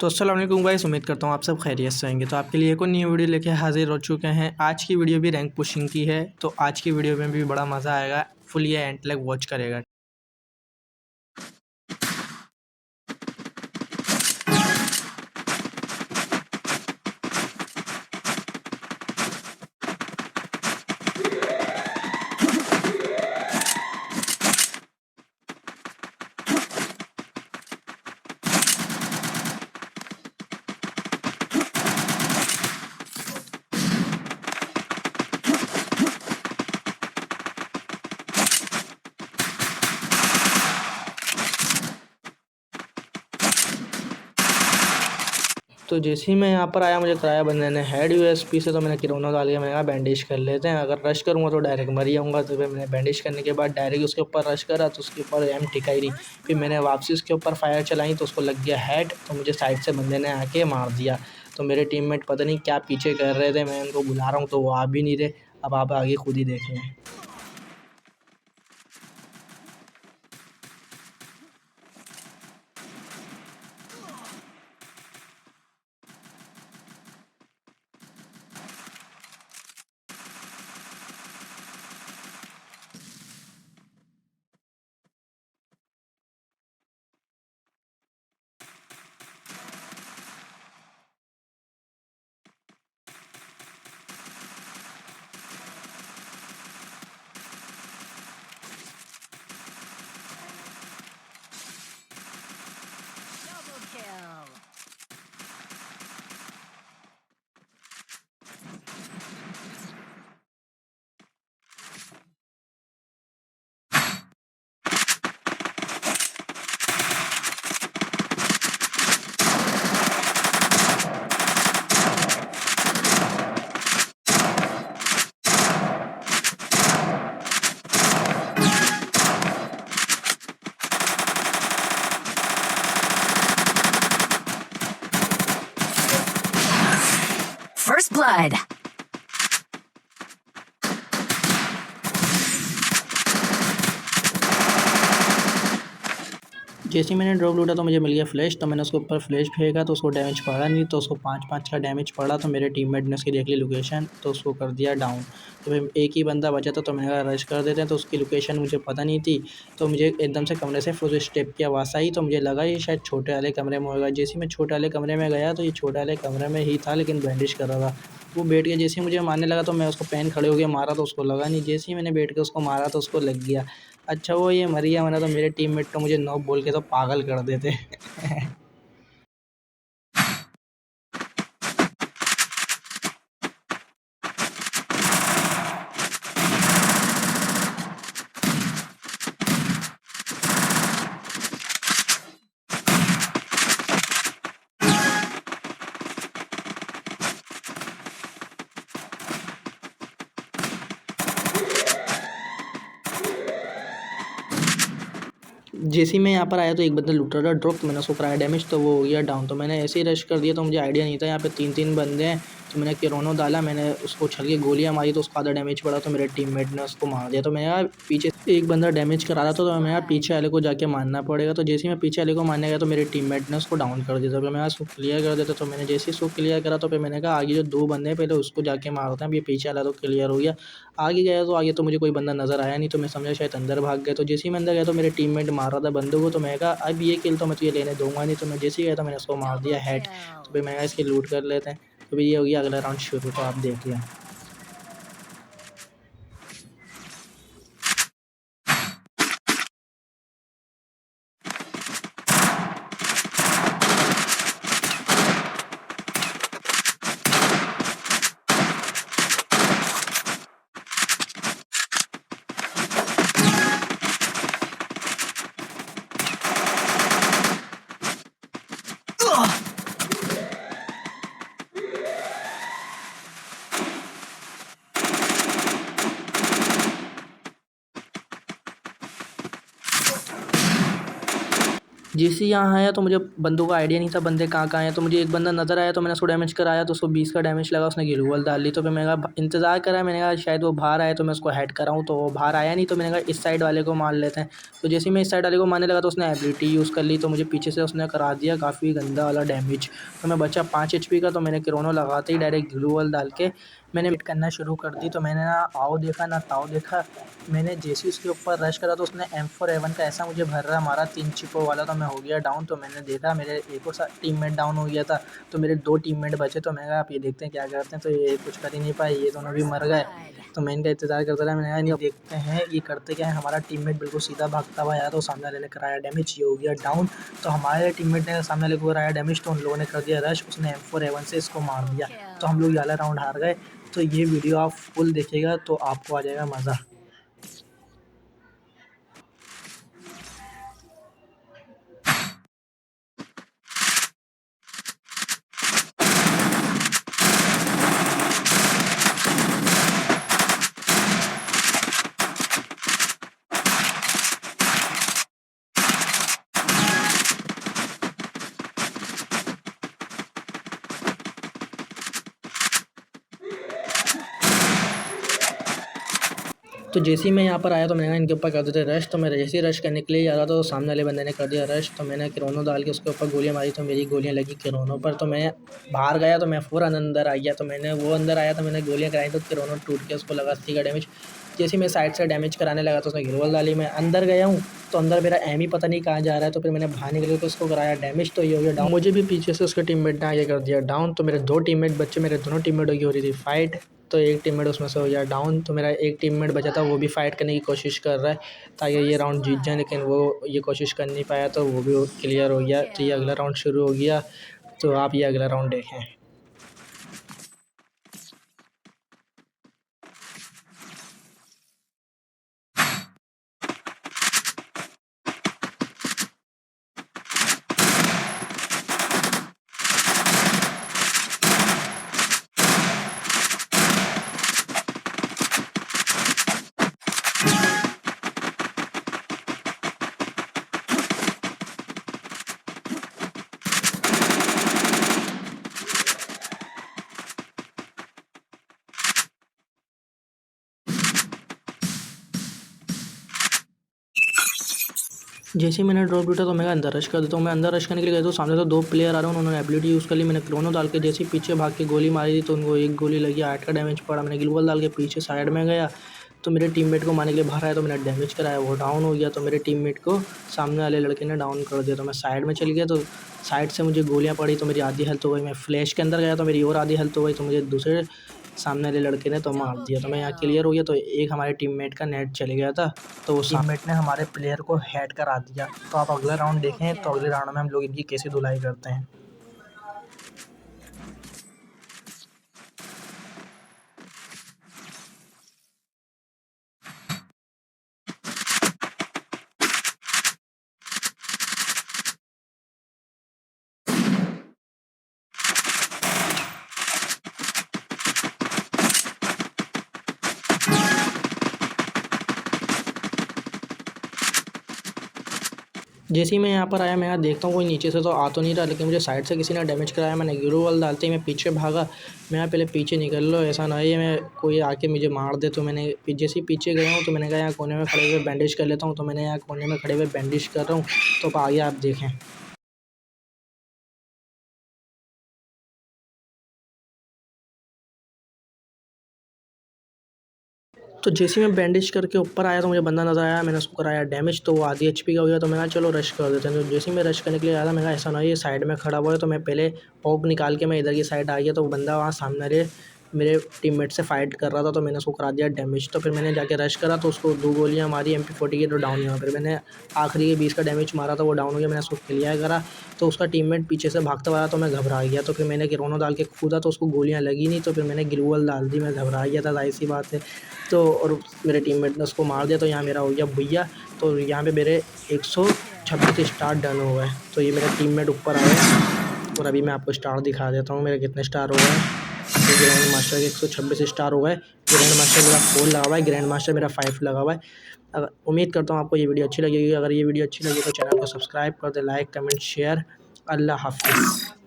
तो अस्सलाम वालेकुम गाइस, उम्मीद करता हूँ आप सब खैरियत से होंगे। तो आपके लिए एक और नई वीडियो लेके हाजिर हो चुके हैं। आज की वीडियो भी रैंक पुशिंग की है, तो आज की वीडियो में भी बड़ा मज़ा आएगा। फुल ये एंड तक वॉच करेगा। तो जैसे ही मैं यहाँ पर आया, मुझे कराया बंदे ने हेड यूएसपी से, तो मैंने किरोना डाल के मैंने कहा बैंडेज कर लेते हैं। अगर रश करूँगा तो डायरेक्ट मर जाऊँगा। तो फिर मैंने बैंडेज करने के बाद डायरेक्ट उसके ऊपर रश करा, तो उसके ऊपर एम टिका ही रही। फिर मैंने वापसी उसके ऊपर फायर चलाई, तो उसको लग गया हेड। तो मुझे साइड से बंदे ने आके मार दिया। तो मेरे टीममेट पता नहीं क्या पीछे कर रहे थे, मैं उनको बुला रहा हूँ तो वो आ भी नहीं रहे। अब आप आगे खुद ही देख लें। Double kill. First blood. जैसे ही मैंने ड्रॉप लूटा तो मुझे मिल गया फ्लैश। तो मैंने उसके ऊपर फ्लैश फेंका, तो उसको डैमेज पड़ा नहीं। तो उसको 5-5 का डैमेज पड़ा। तो मेरे टीममेट ने उसकी देख ली लोकेशन, तो उसको कर दिया डाउन। तो फिर एक ही बंदा बचा था, तो मैंने कहा रश कर देते हैं। तो उसकी लोकेशन मुझे पता नहीं थी। तो मुझे एकदम से कमरे से फुल स्टेप की आवाज़ आई, तो मुझे लगा ये शायद छोटे वाले कमरे में होगा। जैसे ही मैं छोटे वाले कमरे में गया, तो ये छोटे वाले कमरे में ही था, लेकिन बैंडेज कर रहा था। वो बैठ के जैसे ही मुझे मारने लगा, तो मैं उसको पैन खड़े हो गया मारा, तो उसको लगा नहीं। जैसे ही मैंने बैठ के उसको मारा, तो उसको लग गया। अच्छा वो ये मर गया, वरना तो मेरे टीममेट तो मुझे नॉक बोल के तो पागल कर देते। जैसे ही मैं यहाँ पर आया, तो एक बंदा लूट रहा था ड्रॉप, तो मैंने उसको कराया डैमेज, तो वो हो गया डाउन। तो मैंने ऐसे ही रश कर दिया, तो मुझे आइडिया नहीं था यहाँ पे 3-3 बंदे हैं। तो मैंने किरोनो डाला, मैंने उसको छल के गोलियाँ मारी, तो उसका आधा डैमेज पड़ा। तो मेरे टीममेट ने उसको मार दिया। तो मैं यार पीछे से एक बंदा डैमेज करा रहा था, तो मैं यार पीछे वाले को जाके मारना पड़ेगा। तो जैसे ही मैं पीछे वाले को मारने गया, तो मेरे टीममेट ने उसको डाउन कर दिया। तो फिर मैं उसको क्लियर कर देता। तो मैंने जैसे ही उसको क्लियर करा, तो फिर मैंने कहा आगे जो 2 बंदे हैं, पहले उसको जाके मारते हैं। अब ये पीछे वाला तो क्लियर हो गया। आगे गया, तो आगे तो मुझे कोई बंदा नज़र आया नहीं। तो मैं समझा शायद अंदर भाग गया। तो जैसे ही मैं अंदर गया, तो मेरे टीममेट मार रहा था बंदे को। तो मैं कहा अब ये किल तो मैं तुझे लेने दूंगा नहीं। तो मैं जैसे ही गया, तो मैंने उसको मार दिया Double हेड। तो kill. फिर मैं कहा इसकी लूट कर लेते हैं। तो फिर ये हो गया अगला राउंड शुरू। तो आप देख लें। जैसे ही यहाँ आया तो मुझे बंदों का आइडिया नहीं था बंदे कहाँ हैं, तो मुझे एक बंदा नज़र आया तो मैंने उसको डैमेज कराया तो उसको 20 का डैमेज लगा, उसने ग्लूवॉल डाल ली। तो फिर मैंने कहा इंतज़ार करा, मैंने कहा शायद वो बाहर आए तो मैं उसको हेड कराऊँ, तो वो बाहर आया नहीं, तो मैंने कहा इस साइड वाले को मार लेते हैं। तो जैसे ही मैं इस साइड वाले को मारने लगा तो उसने एबिलिटी यूज़ कर ली, तो मुझे पीछे से उसने करा दिया काफ़ी गंदा वाला डैमेज। तो मैं बचा 5 HP का, तो मैंने क्रोनो लगाते ही डायरेक्ट ग्लूवॉल डाल के मैंने हिट करना शुरू कर दी। तो मैंने ना आओ देखा ना ताओ देखा, मैंने जैसे ही उसके ऊपर रश करा तो उसने M4A1 का ऐसा मुझे भर्रा मारा 3 चिपों वाला, तो मैं हो गया डाउन। तो मैंने देखा मेरे एक और टीममेट डाउन हो गया था, तो मेरे 2 टीममेट बचे, तो मैंने कहा आप ये देखते हैं क्या करते हैं, तो ये कुछ कर ही नहीं पाए, ये दोनों भी मर गए। Blood. तो मैं इनका इंतज़ार करता रहा, मैंने कहा नहीं देखते हैं ये करते क्या है। हमारा टीममेट बिल्कुल सीधा भागता हुआ आया तो सामने वाले ने कराया डैमेज, ये हो गया डाउन। तो हमारे टीममेट ने सामने वाले को कराया डैमेज, तो उन लोगों ने कर दिया रश, उसने M4A1 से इसको मार दिया। तो हम लोग ये वाला राउंड हार गए। तो ये वीडियो आप फुल देखिएगा तो आपको आ जाएगा मज़ा। तो जैसे ही मैं यहाँ पर आया तो मैंने इनके ऊपर कर देते रश, तो मैं जैसे ही रश करने के लिए जा रहा था तो सामने वाले बंदे ने कर दिया रश, तो मैंने क्रोनो डाल के उसके ऊपर गोलियाँ मारी, तो मेरी गोलियाँ लगी क्रोनो पर। तो मैं बाहर गया तो मैं फ़ौरन अंदर आ गया, तो मैंने वो अंदर आया तो मैंने गोलियाँ कराई, तो क्रोनो टूट के उसको लगा 80 का डैमेज। जैसे ही मैं साइड से डैमेज कराने लगा तो उसने ग्लोवल डाली, मैं अंदर गया हूँ तो अंदर मेरा एम ही पता नहीं कहाँ जा रहा है, तो फिर मैंने बाहर निकल के उसको कराया डैमेज, तो ये हो गया डाउन। मुझे भी पीछे से उसके टीममेट ने आगे कर दिया डाउन, तो मेरे 2 टीममेट बच्चे, मेरे दोनों टीममेटों की हो रही थी फाइट, तो एक टीममेट उसमें से हो गया डाउन। तो मेरा एक टीममेट बचा था वो भी फाइट करने की कोशिश कर रहा है ताकि ये राउंड जीत जाए, लेकिन वो ये कोशिश कर नहीं पाया, तो वो भी क्लियर हो गया। तो ये अगला राउंड शुरू हो गया, तो आप ये अगला राउंड देखें। जैसे ही मैंने ड्रॉप लूटा तो मैं अंदर रश कर देता हूँ। मैं अंदर रश करने के लिए गया तो सामने तो 2 प्लेयर आ रहे हैं, उन्होंने एबिलिटी यूज़ कर ली। मैंने क्रोनो डाल के जैसे ही पीछे भाग के गोली मारी थी तो उनको एक गोली लगी, 8 का डैमेज पड़ा। मैंने ग्लूवल डाल के पीछे साइड में गया तो मेरे टीममेट को मारने के लिए बाहर आया, तो मैंने डैमेज कराया, वो डाउन हो गया। तो मेरे टीममेट को सामने वाले लड़के ने डाउन कर दिया, तो मैं साइड में चल गया, तो साइड से मुझे गोलियाँ पड़ी तो मेरी आधी हेल्थ हो गई। मैं फ्लैश के अंदर गया तो मेरी और आधी हेल्थ हो गई, तो मुझे दूसरे सामने वाले लड़के ने तो मार दिया। तो मैं यहाँ क्लियर हो गया, तो एक हमारे टीममेट का नेट चले गया था, तो उस टीममेट ने हमारे प्लेयर को हेड करा दिया। तो आप अगला राउंड देखें, तो अगले राउंड में हम लोग इनकी कैसे धुलाई करते हैं। जैसे ही मैं यहाँ पर आया, मैं यहाँ देखता हूँ कोई नीचे से तो आ तो नहीं रहा, लेकिन मुझे साइड से किसी ने डैमेज कराया। मैंने ग्लू वॉल डालते ही मैं पीछे भागा। मैं यहाँ पहले पीछे निकल लो, ऐसा ना है मैं कोई आके मुझे मार दे। तो मैंने जैसे ही पीछे गया हूँ तो मैंने कहा यहाँ कोने में खड़े हुए बैंडेज कर लेता हूँ, तो मैंने यहाँ कोने में खड़े हुए बैंडेज कर रहा हूँ। तो आगे आप देखें। तो जैसे ही मैं बैंडेज करके ऊपर आया तो मुझे बंदा नज़र आया, मैंने उसको कराया डैमेज, तो वो आधी एचपी का हो गया। तो मैंने कहा चलो रश कर देते हैं। तो जैसे ही मैं रश करने के लिए आया था, मैं कहा ऐसा ना हो ये साइड में खड़ा हुआ है, तो मैं पहले पॉक निकाल के मैं इधर की साइड आ गया। तो वो बंदा वहाँ सामने मेरे टीममेट से फाइट कर रहा था, तो मैंने उसको करा दिया डैमेज। तो फिर मैंने जाके रश करा तो उसको 2 गोलियाँ मारी MP40 की, तो डाउन हुआ। फिर मैंने आखिरी के 20 का डैमेज मारा तो वो डाउन हो गया। मैंने उसको क्लियर करा तो उसका टीममेट पीछे से भागता हुआ, तो मैं घबरा गया। तो फिर मैंने क्रोनो डाल के कूदा तो उसको गोलियाँ लगी नहीं, तो फिर मैंने ग्लूवल डाल दी। मैं घबरा गया था, ज़ाहिर सी बात है। तो और मेरे टीममेट ने उसको मार दिया, तो यहाँ मेरा हो गया भैया। तो यहाँ पे मेरे 126 स्टार डन हो गए। तो ये मेरे टीममेट ऊपर आए और अभी मैं आपको स्टार दिखा देता हूँ मेरे कितने स्टार हो गए। ग्रैंड मास्टर के 126 स्टार हो गए। ग्रैंड मास्टर मेरा 4 लगा हुआ है, ग्रैंड मास्टर मेरा 5 लगा हुआ है। उम्मीद करता हूँ आपको ये वीडियो अच्छी लगेगी। अगर ये वीडियो अच्छी लगी तो चैनल को सब्सक्राइब कर दे, लाइक कमेंट शेयर। अल्लाह हाफिज़।